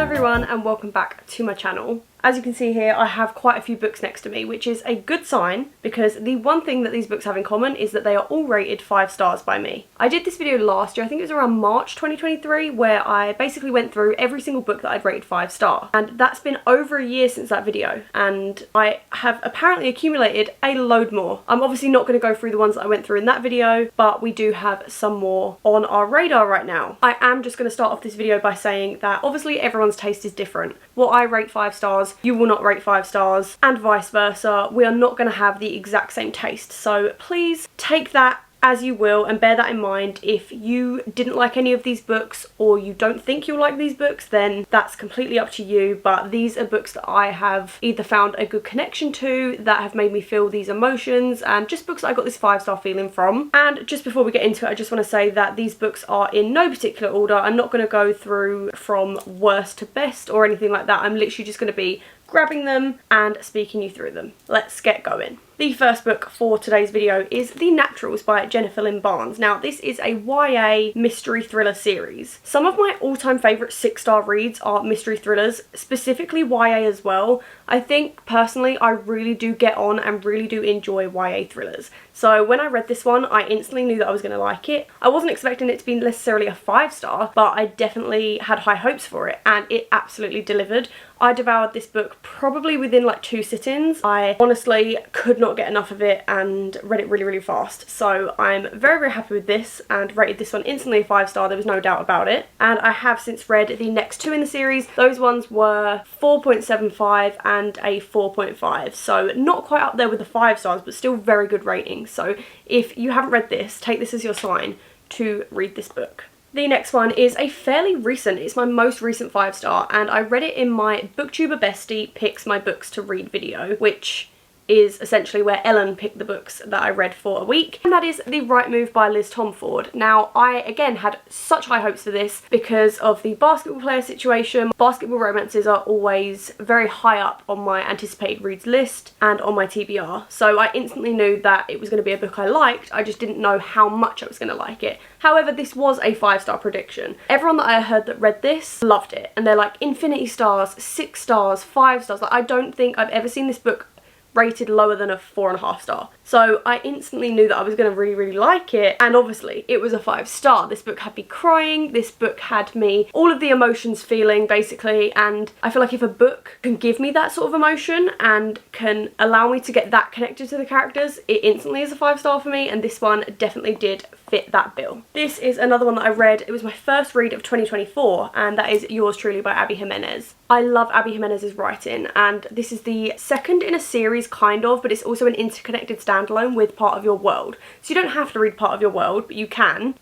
Hello everyone and welcome back to my channel. As you can see here, I have quite a few books next to me, which is a good sign because the one thing that these books have in common is that they are all rated 5 stars by me. I did this video last year, I think it was around March 2023, where I basically went through every single book that I'd rated 5 star. And that's been over a year since that video, and I have apparently accumulated a load more. I'm obviously not going to go through the ones that I went through in that video, but we do have some more on our radar right now. I am just going to start off this video by saying that obviously everyone's taste is different. What I rate 5 stars, you will not rate 5 stars, and vice versa. We are not going to have the exact same taste, so please take that as you will and bear that in mind. If you didn't like any of these books or you don't think you'll like these books, then that's completely up to you, but these are books that I have either found a good connection to, that have made me feel these emotions, and just books that I got this 5-star feeling from. And just before we get into it, I just want to say that these books are in no particular order. I'm not going to go through from worst to best or anything like that. I'm literally just going to be grabbing them and speaking you through them. Let's get going. The first book for today's video is The Naturals by Jennifer Lynn Barnes. Now, this is a YA mystery thriller series. Some of my all-time favourite 6-star reads are mystery thrillers, specifically YA as well. I think, personally, I really do get on and really do enjoy YA thrillers. So when I read this one, I instantly knew that I was going to like it. I wasn't expecting it to be necessarily a 5-star, but I definitely had high hopes for it, and it absolutely delivered. I devoured this book probably within like 2 sittings. I honestly could not get enough of it and read it really fast. So I'm very happy with this and rated this one instantly a 5-star. There was no doubt about it. And I have since read the next 2 in the series. Those ones were 4.75 and a 4.5. So not quite up there with the 5 stars, but still very good ratings. So if you haven't read this, take this as your sign to read this book. The next one is a fairly recent, it's my most recent 5-star, and I read it in my BookTuber Bestie Picks My Books to Read video, which is essentially where Ellen picked the books that I read for a week, and that is The Right Move by Liz Tomford. Now, I again had such high hopes for this because of the basketball player situation. Basketball romances are always very high up on my anticipated reads list and on my TBR, so I instantly knew that it was going to be a book I liked. I just didn't know how much I was going to like it. However, this was a 5-star prediction. Everyone that I heard that read this loved it, and they're like infinity stars, 6 stars, 5 stars. Like, I don't think I've ever seen this book rated lower than a 4.5 star. So I instantly knew that I was going to really like it, and obviously it was a 5-star. This book had me crying, this book had me all of the emotions feeling basically, and I feel like if a book can give me that sort of emotion and can allow me to get that connected to the characters, it instantly is a 5-star for me, and this one definitely did fit that bill. This is another one that I read. It was my first read of 2024, and that is Yours Truly by Abby Jimenez. I love Abby Jimenez's writing, and this is the second in a series kind of, but it's also an interconnected standalone with Part of Your World. So you don't have to read Part of Your World, but you can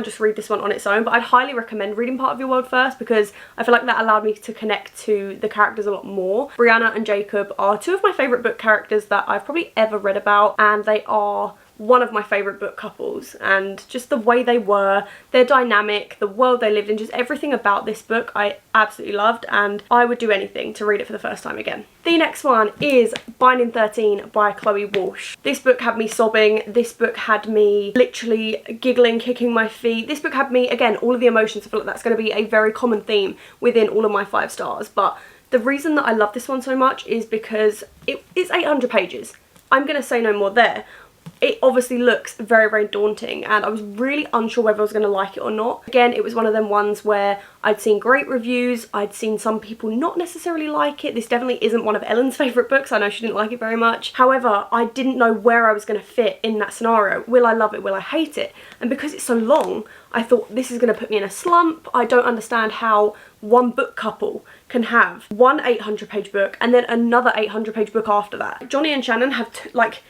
just read this one on its own. But I'd highly recommend reading Part of Your World first, because I feel like that allowed me to connect to the characters a lot more. Brianna and Jacob are 2 of my favourite book characters that I've probably ever read about, and they are one of my favourite book couples, and just the way they were, their dynamic, the world they lived in, just everything about this book I absolutely loved, and I would do anything to read it for the first time again. The next one is Binding 13 by Chloe Walsh. This book had me sobbing, this book had me literally giggling, kicking my feet. This book had me, again, all of the emotions. I feel like that's going to be a very common theme within all of my 5 stars, but the reason that I love this one so much is because it's 800 pages. I'm going to say no more there. It obviously looks very daunting, and I was really unsure whether I was going to like it or not. Again, it was one of them ones where I'd seen great reviews, I'd seen some people not necessarily like it. This definitely isn't one of Ellen's favourite books. I know she didn't like it very much. However, I didn't know where I was going to fit in that scenario. Will I love it? Will I hate it? And because it's so long, I thought this is going to put me in a slump. I don't understand how one book couple can have one 800-page book and then another 800-page book after that. Johnny and Shannon have like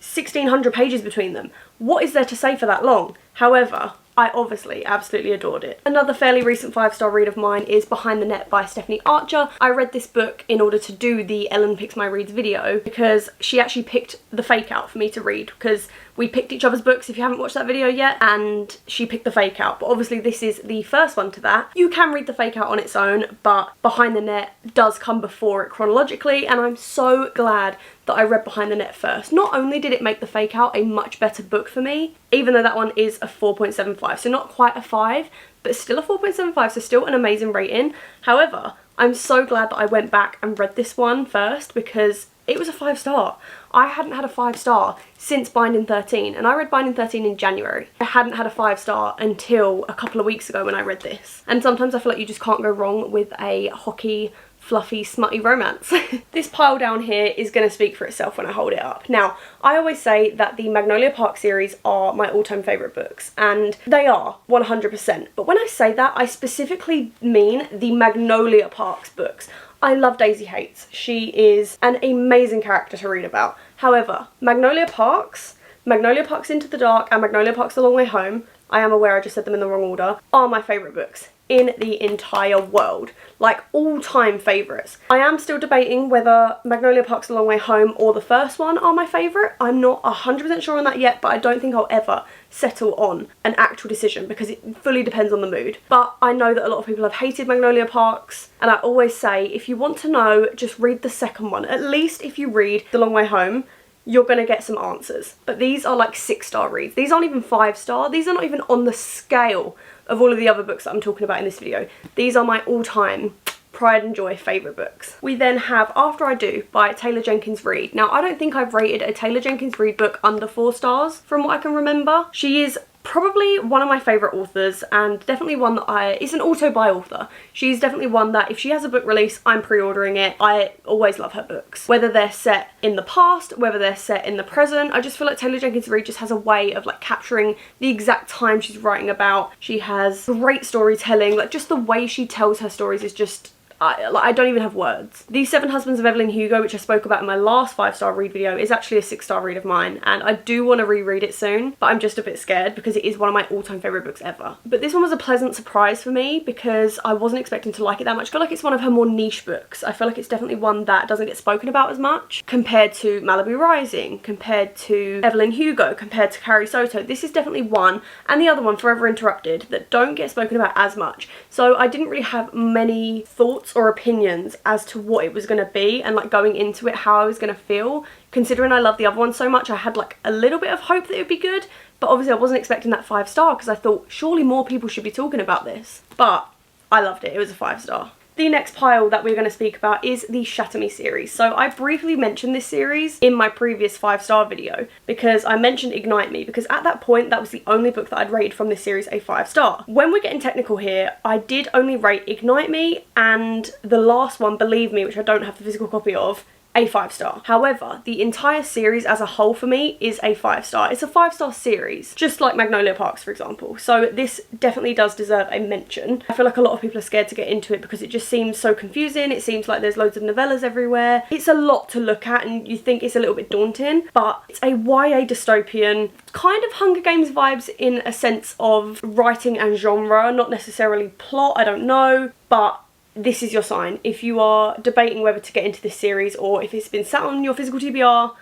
1,600 pages between them. What is there to say for that long? However, I obviously absolutely adored it. Another fairly recent 5-star read of mine is Behind the Net by Stephanie Archer. I read this book in order to do the Ellen Picks My Reads video because she actually picked the fake out for me to read, because We picked each other's books if you haven't watched that video yet, and she picked the fake out, but obviously this is the first one to that. You can read the fake out on its own, but Behind the Net does come before it chronologically, and I'm so glad that I read Behind the Net first. Not only did it make the fake out a much better book for me, even though that one is a 4.75, so not quite a 5, but still a 4.75, so still an amazing rating. However, I'm so glad that I went back and read this one first because it was a 5-star. I hadn't had a 5-star since Binding 13, and I read Binding 13 in January. I hadn't had a 5-star until a couple of weeks ago when I read this. And sometimes I feel like you just can't go wrong with a hockey, fluffy, smutty romance. This pile down here is going to speak for itself when I hold it up. Now, I always say that the Magnolia Park series are my all-time favourite books, and they are 100%. But when I say that, I specifically mean the Magnolia Parks books. I love Daisy Hates. She is an amazing character to read about. However, Magnolia Parks Into the Dark, and Magnolia Parks The Long Way Home, I am aware I just said them in the wrong order, are my favourite books in the entire world. Like, all-time favourites. I am still debating whether Magnolia Parks The Long Way Home or the first one are my favourite. I'm not 100% sure on that yet, but I don't think I'll ever settle on an actual decision because it fully depends on the mood. But I know that a lot of people have hated Magnolia Parks, and I always say, if you want to know, just read the second one. At least if you read The Long Way Home, you're going to get some answers. But these are like 6-star reads. These aren't even 5-star. These are not even on the scale of all of the other books that I'm talking about in this video. These are my all-time pride and joy favourite books. We then have After I Do by Taylor Jenkins Reid. Now, I don't think I've rated a Taylor Jenkins Reid book under 4 stars from what I can remember. She is probably one of my favourite authors, and definitely one that is an auto-buy author. She's definitely one that if she has a book release, I'm pre-ordering it. I always love her books. Whether they're set in the past, whether they're set in the present, I just feel like Taylor Jenkins Reid just has a way of like capturing the exact time she's writing about. She has great storytelling, like just the way she tells her stories is just, I don't even have words. The 7 Husbands of Evelyn Hugo, which I spoke about in my last 5-star read video, is actually a 6-star read of mine, and I do want to reread it soon, but I'm just a bit scared because it is one of my all-time favourite books ever. But this one was a pleasant surprise for me because I wasn't expecting to like it that much. I feel like it's one of her more niche books. I feel like it's definitely one that doesn't get spoken about as much compared to Malibu Rising, compared to Evelyn Hugo, compared to Carrie Soto. This is definitely one, and the other one, Forever Interrupted, that don't get spoken about as much. So I didn't really have many thoughts or opinions as to what it was going to be, and like going into it how I was going to feel. Considering I love the other one so much, I had like a little bit of hope that it would be good, but obviously I wasn't expecting that 5-star because I thought surely more people should be talking about this. But I loved it. It was a 5-star. The next pile that we're going to speak about is the Shatter Me series. So I briefly mentioned this series in my previous 5-star video because I mentioned Ignite Me, because at that point that was the only book that I'd rated from this series a 5-star. When we're getting technical here, I did only rate Ignite Me and the last one, Believe Me, which I don't have the physical copy of, a 5-star. However, the entire series as a whole for me is a 5-star. It's a 5-star series, just like Magnolia Parks, for example. So this definitely does deserve a mention. I feel like a lot of people are scared to get into it because it just seems so confusing. It seems like there's loads of novellas everywhere. It's a lot to look at and you think it's a little bit daunting, but it's a YA dystopian, kind of Hunger Games vibes in a sense of writing and genre, not necessarily plot, I don't know, but this is your sign. If you are debating whether to get into this series or if it's been sat on your physical TBR,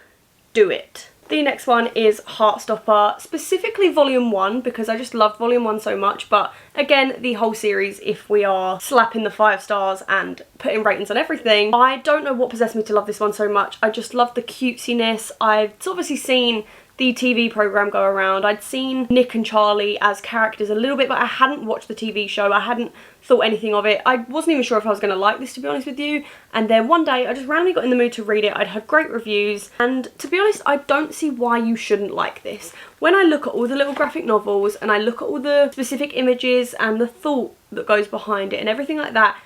do it. The next one is Heartstopper, specifically Volume 1, because I just loved Volume 1 so much, but again, the whole series, if we are slapping the 5 stars and putting ratings on everything, I don't know what possessed me to love this one so much. I just love the cutesiness. I've obviously seen the TV programme go around. I'd seen Nick and Charlie as characters a little bit, but I hadn't watched the TV show. I hadn't thought anything of it. I wasn't even sure if I was going to like this, to be honest with you. And then one day I just randomly got in the mood to read it. I'd heard great reviews, and to be honest, I don't see why you shouldn't like this. When I look at all the little graphic novels and I look at all the specific images and the thought that goes behind it and everything like that,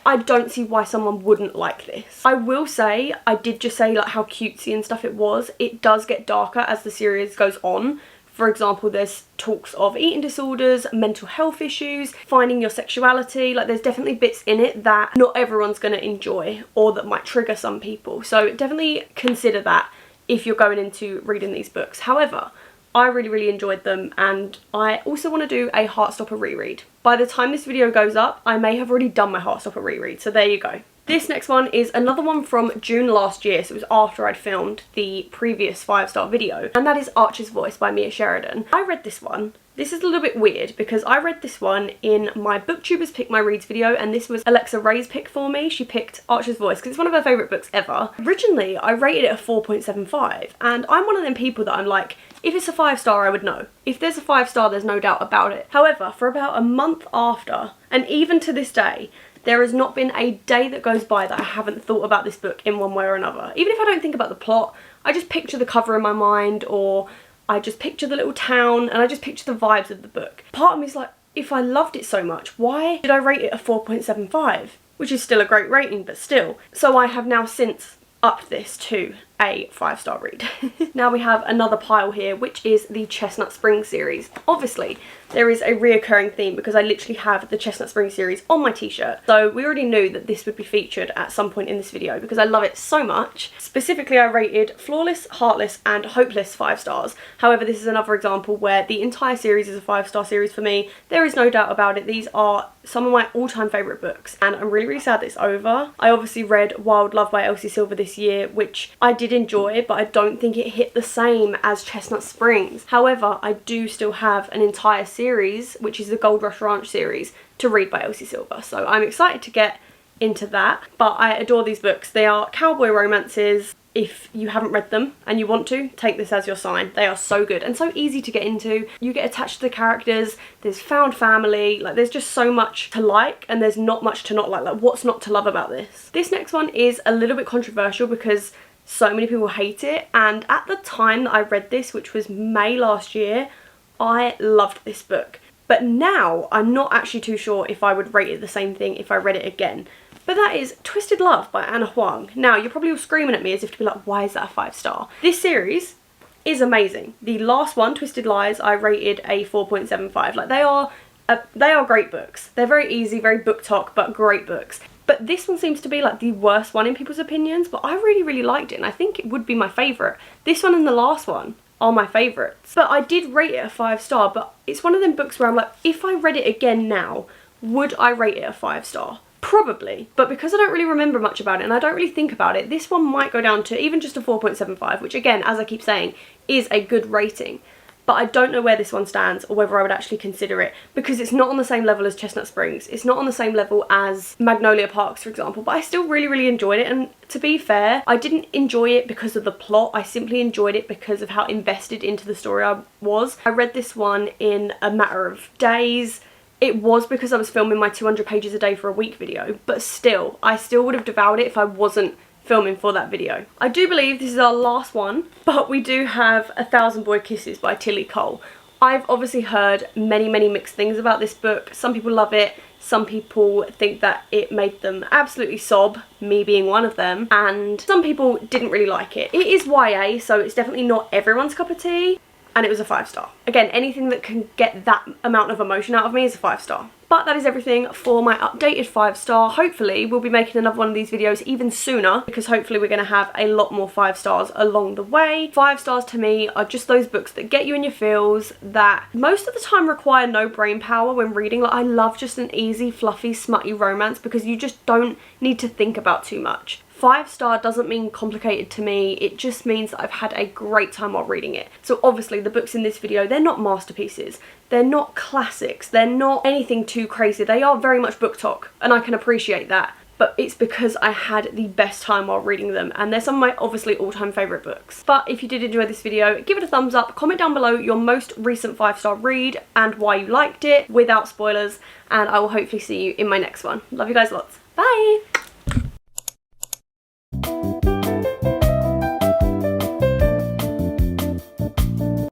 I don't see why someone wouldn't like this. I will say, I did just say like how cutesy and stuff it was. It does get darker as the series goes on. For example, there's talks of eating disorders, mental health issues, finding your sexuality. Like, there's definitely bits in it that not everyone's going to enjoy or that might trigger some people. So definitely consider that if you're going into reading these books. However, I really enjoyed them, and I also want to do a Heartstopper reread. By the time this video goes up, I may have already done my Heartstopper reread, so there you go. This next one is another one from June last year, so it was after I'd filmed the previous 5-star video, and that is Archer's Voice by Mia Sheridan. I read this one. This is a little bit weird because I read this one in my booktubers pick my reads video, and this was Alexa Ray's pick for me. She picked Archer's Voice because it's one of her favourite books ever. Originally, I rated it a 4.75, and I'm one of them people that I'm like, if it's a 5-star, I would know. If there's a 5-star, there's no doubt about it. However, for about a month after, and even to this day, there has not been a day that goes by that I haven't thought about this book in one way or another. Even if I don't think about the plot, I just picture the cover in my mind, or I just picture the little town, and I just picture the vibes of the book. Part of me is like, if I loved it so much, why did I rate it a 4.75? Which is still a great rating, but still. So I have now since upped this to a 5-star read. Now we have another pile here, which is the Chestnut Springs series. Obviously, there is a reoccurring theme because I literally have the Chestnut Springs series on my t-shirt. So we already knew that this would be featured at some point in this video because I love it so much. Specifically, I rated Flawless, Heartless, and Hopeless 5 stars. However, this is another example where the entire series is a 5-star series for me. There is no doubt about it. These are some of my all-time favourite books, and I'm really, really sad that it's over. I obviously read Wild Love by Elsie Silver this year, which I did enjoy, but I don't think it hit the same as Chestnut Springs. However, I do still have an entire series, which is the Gold Rush Ranch series, to read by Elsie Silver, so I'm excited to get into that. But I adore these books. They are cowboy romances. If you haven't read them and you want to, take this as your sign. They are so good and so easy to get into. You get attached to the characters, there's found family, like there's just so much to like, and there's not much to not like. Like, what's not to love about this? This next one is a little bit controversial because so many people hate it, and at the time that I read this, which was May last year, I loved this book. But now I'm not actually too sure if I would rate it the same thing if I read it again. But that is Twisted Love by Anna Huang. Now, you're probably all screaming at me as if to be like, why is that a 5-star? This series is amazing. The last one, Twisted Lies, I rated a 4.75. Like, they are great books. They're very easy, very book talk, but great books. But this one seems to be like the worst one in people's opinions, but I really, really liked it, and I think it would be my favourite. This one and the last one are my favourites. But I did rate it a 5-star, but it's one of them books where I'm like, if I read it again now, would I rate it a 5-star? Probably, but because I don't really remember much about it and I don't really think about it, this one might go down to even just a 4.75, which again, as I keep saying, is a good rating. But I don't know where this one stands or whether I would actually consider it because it's not on the same level as Chestnut Springs. It's not on the same level as Magnolia Parks, for example, but I still really, really enjoyed it. And to be fair, I didn't enjoy it because of the plot. I simply enjoyed it because of how invested into the story I was. I read this one in a matter of days. It was because I was filming my 200 pages a day for a week video, but still, I still would have devoured it if I wasn't filming for that video. I do believe this is our last one, but we do have 1,000 Boy Kisses by Tilly Cole. I've obviously heard many, many mixed things about this book. Some people love it, some people think that it made them absolutely sob, me being one of them, and some people didn't really like it. It is YA, so it's definitely not everyone's cup of tea. And it was a 5-star. Again, anything that can get that amount of emotion out of me is a 5-star. But that is everything for my updated 5-star. Hopefully, we'll be making another one of these videos even sooner because hopefully we're going to have a lot more 5-stars along the way. 5 stars to me are just those books that get you in your feels, that most of the time require no brain power when reading. Like, I love just an easy, fluffy, smutty romance because you just don't need to think about too much. 5-star doesn't mean complicated to me, it just means that I've had a great time while reading it. So obviously the books in this video, they're not masterpieces, they're not classics, they're not anything too crazy, they are very much book talk, and I can appreciate that. But it's because I had the best time while reading them, and they're some of my obviously all-time favourite books. But if you did enjoy this video, give it a thumbs up, comment down below your most recent 5-star read and why you liked it, without spoilers, and I will hopefully see you in my next one. Love you guys lots. Bye!